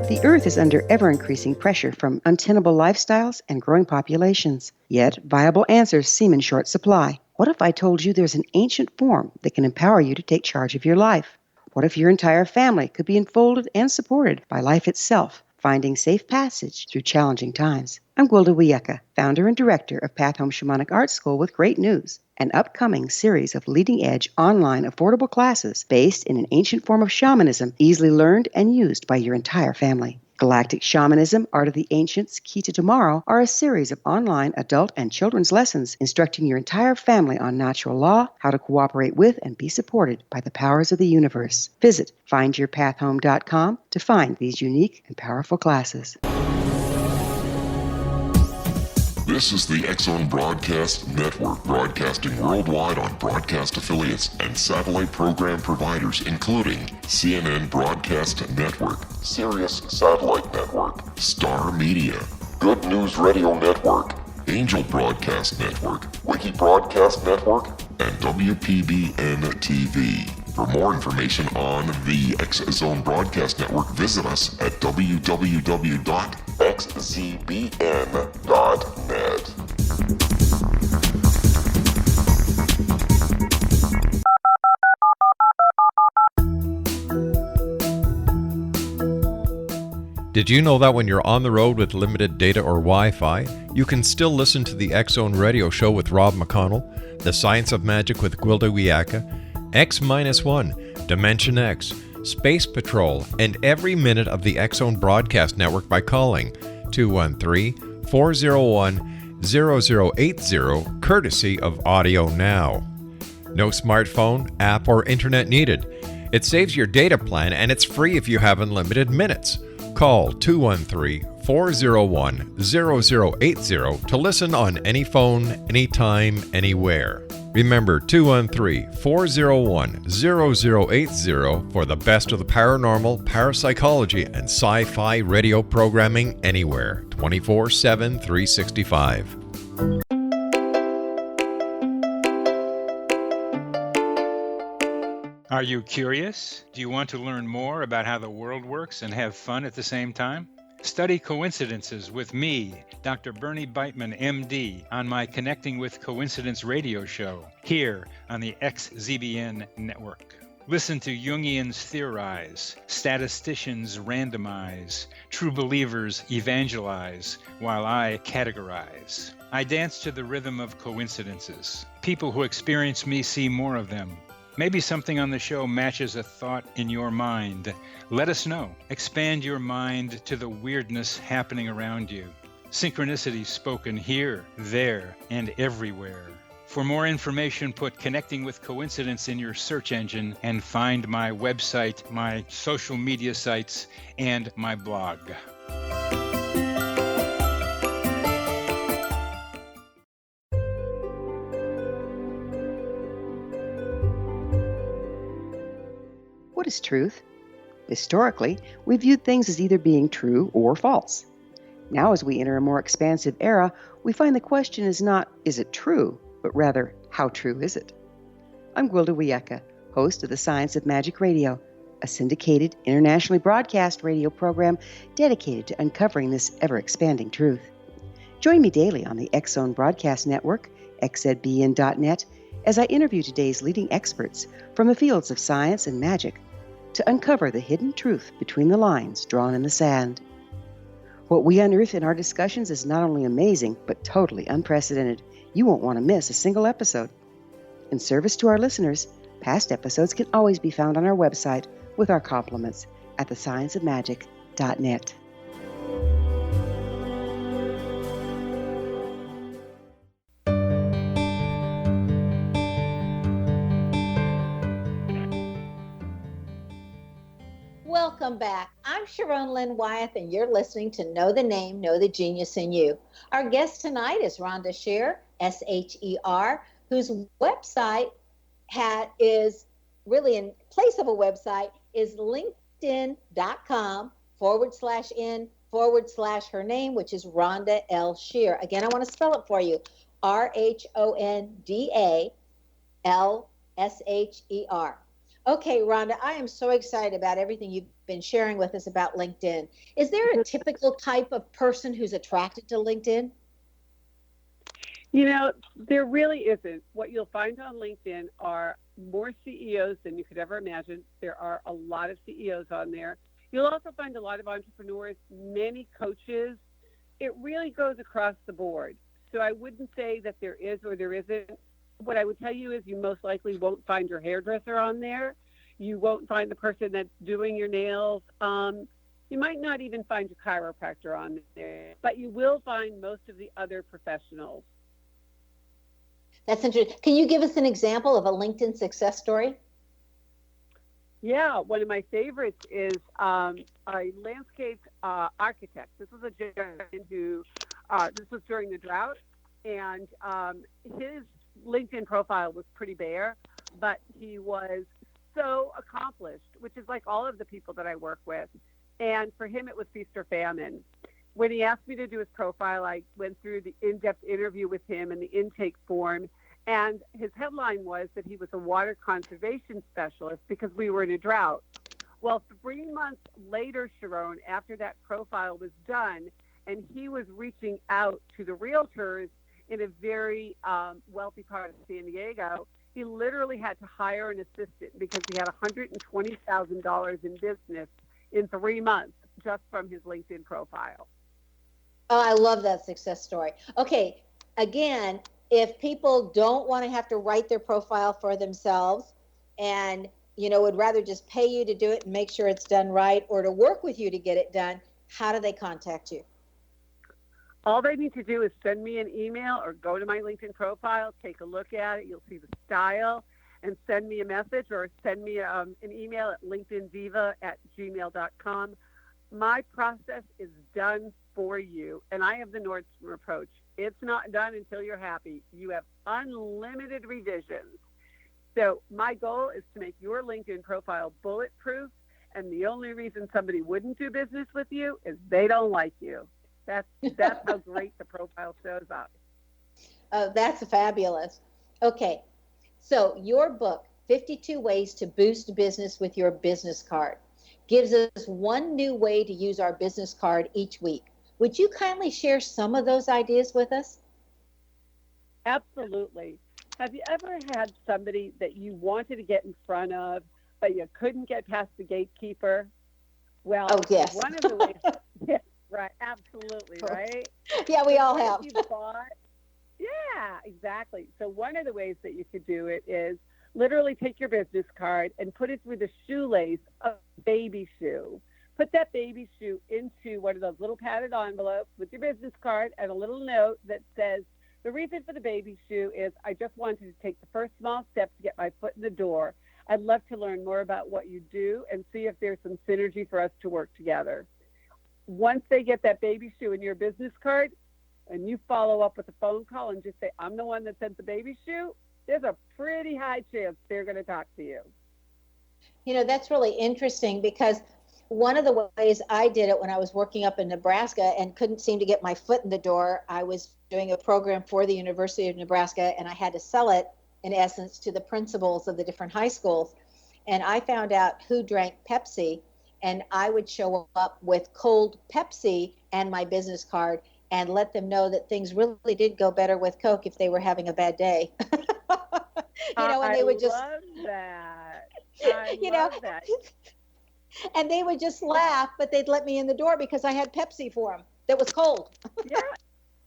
Speaker 6: The Earth is under ever-increasing pressure from untenable lifestyles and growing populations. Yet, viable answers seem in short supply. What if I told you there's an ancient form that can empower you to take charge of your life? What if your entire family could be enfolded and supported by life itself, finding safe passage through challenging times? I'm Gwilda Wiyaka, founder and director of Path Home Shamanic Art School, with great news: an upcoming series of leading-edge online affordable classes based in an ancient form of shamanism, easily learned and used by your entire family. Galactic Shamanism, Art of the Ancients, Key to Tomorrow are a series of online adult and children's lessons instructing your entire family on natural law, how to cooperate with and be supported by the powers of the universe. Visit findyourpathhome.com to find these unique and powerful classes.
Speaker 1: This is the X-Zone Broadcast Network, broadcasting worldwide on broadcast affiliates and satellite program providers, including CNN Broadcast Network, Sirius Satellite Network, Star Media, Good News Radio Network, Angel Broadcast Network, Wiki Broadcast Network, and WPBN TV. For more information on the X Zone Broadcast Network, visit us at www.xzbn.net.
Speaker 4: Did you know that when you're on the road with limited data or Wi-Fi, you can still listen to the X-Zone Radio Show with Rob McConnell, The Science of Magic with Gwilda Wiyaka, X-1, Dimension X, Space Patrol, and every minute of the X-Zone Broadcast Network by calling 213-401-0080, courtesy of Audio Now. No smartphone, app, or internet needed. It saves your data plan and it's free if you have unlimited minutes. Call 213-401-0080 to listen on any phone, anytime, anywhere. Remember 213-401-0080 for the best of the paranormal, parapsychology, and sci-fi radio programming anywhere, 24/7, 365.
Speaker 9: Are you curious? Do you want to learn more about how the world works and have fun at the same time? Study coincidences with me, Dr. Bernie Beitman, MD, on my Connecting with Coincidence radio show here on the XZBN network. Listen to Jungians theorize, statisticians randomize, true believers evangelize, while I categorize. I dance to the rhythm of coincidences. People who experience me see more of them. Maybe something on the show matches a thought in your mind. Let us know. Expand your mind to the weirdness happening around you. Synchronicity spoken here, there, and everywhere. For more information, put Connecting with Coincidence in your search engine and find my website, my social media sites, and my blog.
Speaker 6: What is truth? Historically, we viewed things as either being true or false. Now, as we enter a more expansive era, we find the question is not, is it true, but rather, how true is it? I'm Gwilda Wiyaka, host of the Science of Magic Radio, a syndicated, internationally broadcast radio program dedicated to uncovering this ever-expanding truth. Join me daily on the X-Zone Broadcast Network, xzbn.net, as I interview today's leading experts from the fields of science and magic to uncover the hidden truth between the lines drawn in the sand. What we unearth in our discussions is not only amazing, but totally unprecedented. You won't want to miss a single episode. In service to our listeners, past episodes can always be found on our website with our compliments at thescienceofmagic.net.
Speaker 2: Welcome back. I'm Sharon Lynn Wyeth, and you're listening to Know the Name, Know the Genius in You. Our guest tonight is Rhonda Sher, S-H-E-R, whose website is really in place of a website is linkedin.com/n/her name, which is Rhonda L. Sher. Again, I want to spell it for you. RHONDALSHER. Okay, Rhonda, I am so excited about everything you've been sharing with us about LinkedIn. Is there a typical type of person who's attracted to LinkedIn?
Speaker 3: You know, there really isn't. What you'll find on LinkedIn are more CEOs than you could ever imagine. There are a lot of CEOs on there. You'll also find a lot of entrepreneurs, many coaches. It really goes across the board. So I wouldn't say that there is or there isn't. What I would tell you is you most likely won't find your hairdresser on there. You won't find the person that's doing your nails. You might not even find your chiropractor on there, but you will find most of the other professionals.
Speaker 2: That's interesting. Can you give us an example of a LinkedIn success story?
Speaker 3: Yeah, one of my favorites is a landscape architect. This was a gentleman who, this was during the drought, and his LinkedIn profile was pretty bare, but he was so accomplished, which is like all of the people that I work with. And for him, it was feast or famine. When he asked me to do his profile, I went through the in-depth interview with him and the intake form, And his headline was that he was a water conservation specialist because we were in a drought. Well, 3 months later, Sharon, after that profile was done, and he was reaching out to the realtors in a very wealthy part of San Diego, he literally had to hire an assistant because he had $120,000 in business in 3 months just from his LinkedIn profile.
Speaker 2: Oh, I love that success story. Okay, again, if people don't want to have to write their profile for themselves and would rather just pay you to do it and make sure it's done right, or to work with you to get it done, how do they contact you?
Speaker 3: All they need to do is send me an email or go to my LinkedIn profile, take a look at it. You'll see the style, and send me a message or send me an email at linkedindiva@gmail.com. My process is done for you, and I have the Nordstrom approach. It's not done until you're happy. You have unlimited revisions. So my goal is to make your LinkedIn profile bulletproof, and the only reason somebody wouldn't do business with you is they don't like you. That's how great the profile shows up.
Speaker 2: Oh, that's fabulous. Okay, so your book, 52 Ways to Boost Business with Your Business Card, gives us one new way to use our business card each week. Would you kindly share some of those ideas with us?
Speaker 3: Absolutely. Have you ever had somebody that you wanted to get in front of, but you couldn't get past the gatekeeper? Well,
Speaker 2: Oh, yes.
Speaker 3: One of the ways, yeah, right, absolutely, right?
Speaker 2: Yeah, we all have.
Speaker 3: Yeah, exactly. So one of the ways that you could do it is literally take your business card and put it through the shoelace of a baby shoe. Put that baby shoe into one of those little padded envelopes with your business card and a little note that says, the reason for the baby shoe is I just wanted to take the first small step to get my foot in the door. I'd love to learn more about what you do and see if there's some synergy for us to work together. Once they get that baby shoe in your business card and you follow up with a phone call and just say, I'm the one that sent the baby shoe, there's a pretty high chance they're going to talk to you.
Speaker 2: That's really interesting, because one of the ways I did it when I was working up in Nebraska and couldn't seem to get my foot in the door, I was doing a program for the University of Nebraska, and I had to sell it, in essence, to the principals of the different high schools. And I found out who drank Pepsi, and I would show up with cold Pepsi and my business card and let them know that things really did go better with Coke if they were having a bad day. And they would just
Speaker 3: love that. I love that.
Speaker 2: And they would just laugh, but they'd let me in the door because I had Pepsi for them that was cold.
Speaker 3: Yeah,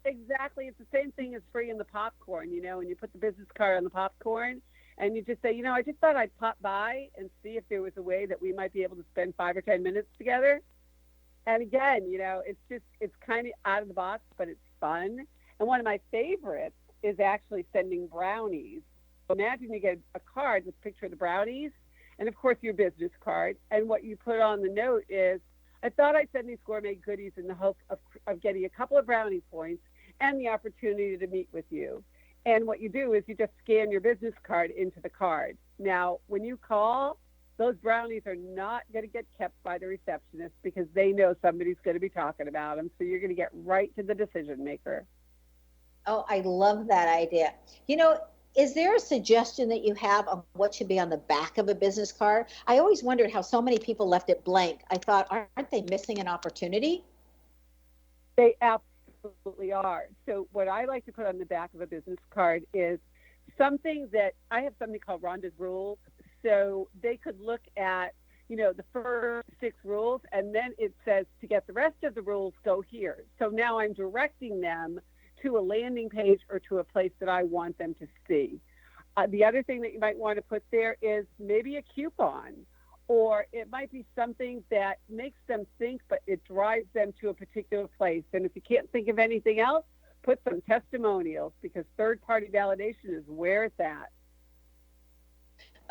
Speaker 3: exactly. It's the same thing as free in the popcorn, when you put the business card on the popcorn and you just say, I just thought I'd pop by and see if there was a way that we might be able to spend 5 or 10 minutes together. And again, it's kind of out of the box, but it's fun. And one of my favorites is actually sending brownies. Imagine you get a card with a picture of the brownies and, of course, your business card. And what you put on the note is, I thought I'd send these gourmet goodies in the hope of getting a couple of brownie points and the opportunity to meet with you. And what you do is you just scan your business card into the card. Now, when you call, those brownies are not going to get kept by the receptionist because they know somebody's going to be talking about them. So you're going to get right to the decision maker.
Speaker 2: Oh, I love that idea. Is there a suggestion that you have on what should be on the back of a business card? I always wondered how so many people left it blank. I thought, aren't they missing an opportunity?
Speaker 3: They absolutely are. So what I like to put on the back of a business card is something that I have something called Rhonda's rules. So they could look at, the first 6 rules, and then it says to get the rest of the rules, go here. So now I'm directing them to a landing page or to a place that I want them to see. The other thing that you might want to put there is maybe a coupon, or it might be something that makes them think, but it drives them to a particular place. And if you can't think of anything else, put some testimonials, because third-party validation is where it's at.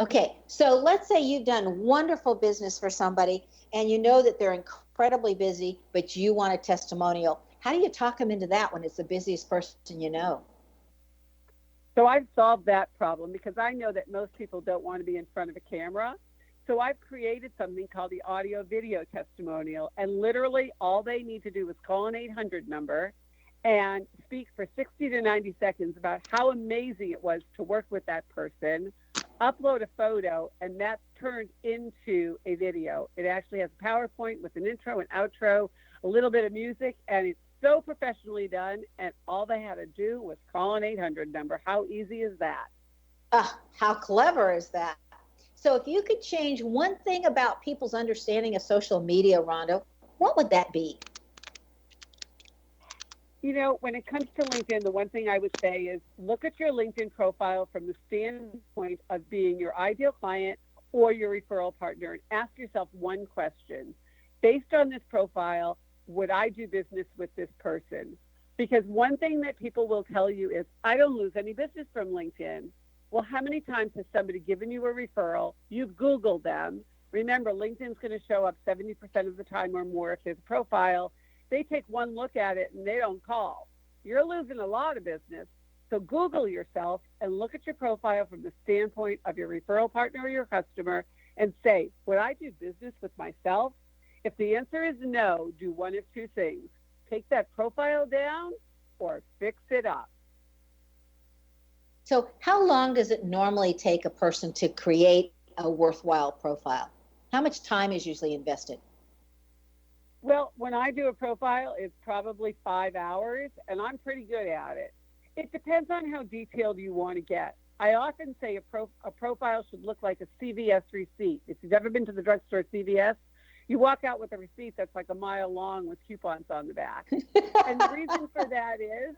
Speaker 2: Okay, so let's say you've done wonderful business for somebody and you know that they're incredibly busy, but you want a testimonial. How do you talk them into that when it's the busiest person you know?
Speaker 3: So I've solved that problem because I know that most people don't want to be in front of a camera. So I've created something called the audio video testimonial, and literally all they need to do is call an 800 number and speak for 60 to 90 seconds about how amazing it was to work with that person, upload a photo, and that's turned into a video. It actually has a PowerPoint with an intro and outro, a little bit of music, and it's so professionally done, and all they had to do was call an 800 number. How easy is that?
Speaker 2: How clever is that? So if you could change one thing about people's understanding of social media, Rhonda, what would that be?
Speaker 3: You know, when it comes to LinkedIn, the one thing I would say is look at your LinkedIn profile from the standpoint of being your ideal client or your referral partner, and ask yourself one question. Based on this profile, would I do business with this person? Because one thing that people will tell you is, I don't lose any business from LinkedIn. Well, how many times has somebody given you a referral? You've Googled them. Remember, LinkedIn's going to show up 70% of the time or more if there's a profile. They take one look at it and they don't call. You're losing a lot of business. So Google yourself and look at your profile from the standpoint of your referral partner or your customer and say, would I do business with myself? If the answer is no, do one of two things. Take that profile down or fix it up.
Speaker 2: So how long does it normally take a person to create a worthwhile profile? How much time is usually invested?
Speaker 3: Well, when I do a profile, it's probably 5 hours, and I'm pretty good at it. It depends on how detailed you want to get. I often say a profile should look like a CVS receipt. If you've ever been to the drugstore CVS, you walk out with a receipt that's like a mile long with coupons on the back. And the reason for that is,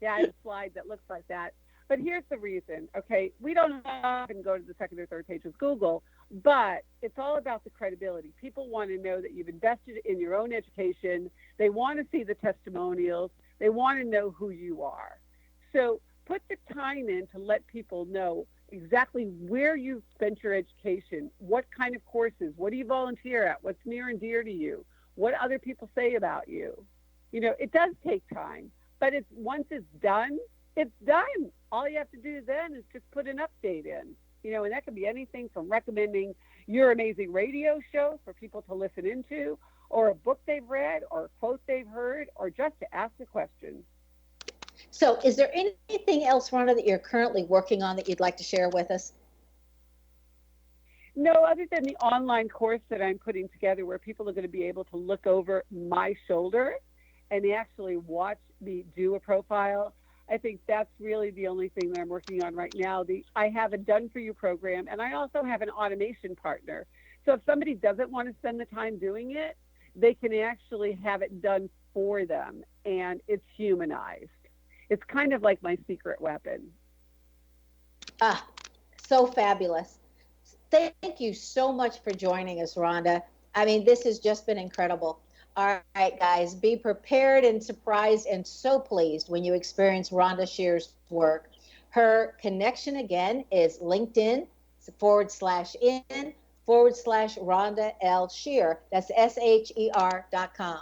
Speaker 3: I have a slide that looks like that. But here's the reason, okay? We don't often go to the second or third page with Google, but it's all about the credibility. People want to know that you've invested in your own education. They want to see the testimonials. They want to know who you are. So put the time in to let people know exactly where you've spent your education, what kind of courses, what do you volunteer at, what's near and dear to you, what other people say about you. You know, it does take time, but once it's done, it's done. All you have to do then is just put an update in, you know, and that could be anything from recommending your amazing radio show for people to listen into, or a book they've read, or a quote they've heard, or just to ask a question.
Speaker 2: So is there anything else, Rhonda, that you're currently working on that you'd like to share with us?
Speaker 3: No, other than the online course that I'm putting together where people are going to be able to look over my shoulder and actually watch me do a profile. I think that's really the only thing that I'm working on right now. I have a done-for-you program, and I also have an automation partner. So if somebody doesn't want to spend the time doing it, they can actually have it done for them, and it's humanized. It's kind of like my secret weapon.
Speaker 2: So fabulous. Thank you so much for joining us, Rhonda. I mean, this has just been incredible. All right, guys, be prepared and surprised and so pleased when you experience Rhonda Sher's work. Her connection again is LinkedIn/in/Rhonda L. Sher. That's SHER.com.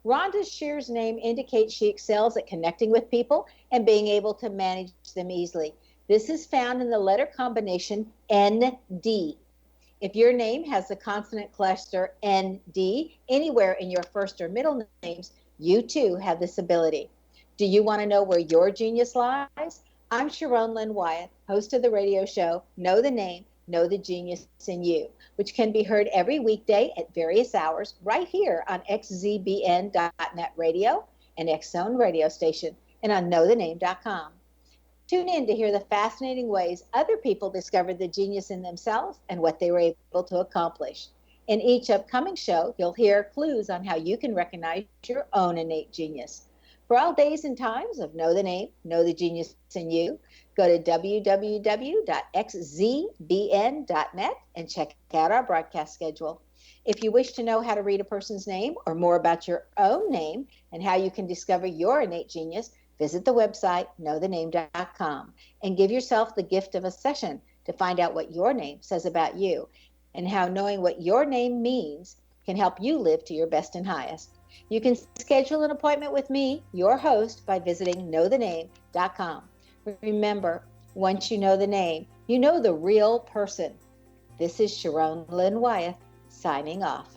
Speaker 2: Rhonda Sher's name indicates she excels at connecting with people and being able to manage them easily. This is found in the letter combination ND. If your name has the consonant cluster ND anywhere in your first or middle names, you too have this ability. Do you want to know where your genius lies? I'm Sharon Lynn Wyeth, host of the radio show Know the Name, Know the Genius in You, which can be heard every weekday at various hours right here on xzbn.net radio and X-Zone radio station and on knowthename.com. Tune in to hear the fascinating ways other people discovered the genius in themselves and what they were able to accomplish. In each upcoming show, you'll hear clues on how you can recognize your own innate genius. For all days and times of Know the Name, Know the Genius in You, go to www.xzbn.net and check out our broadcast schedule. If you wish to know how to read a person's name or more about your own name and how you can discover your innate genius, visit the website knowthename.com and give yourself the gift of a session to find out what your name says about you and how knowing what your name means can help you live to your best and highest. You can schedule an appointment with me, your host, by visiting knowthename.com. Remember, once you know the name, you know the real person. This is Sharon Lynn Wyeth signing off.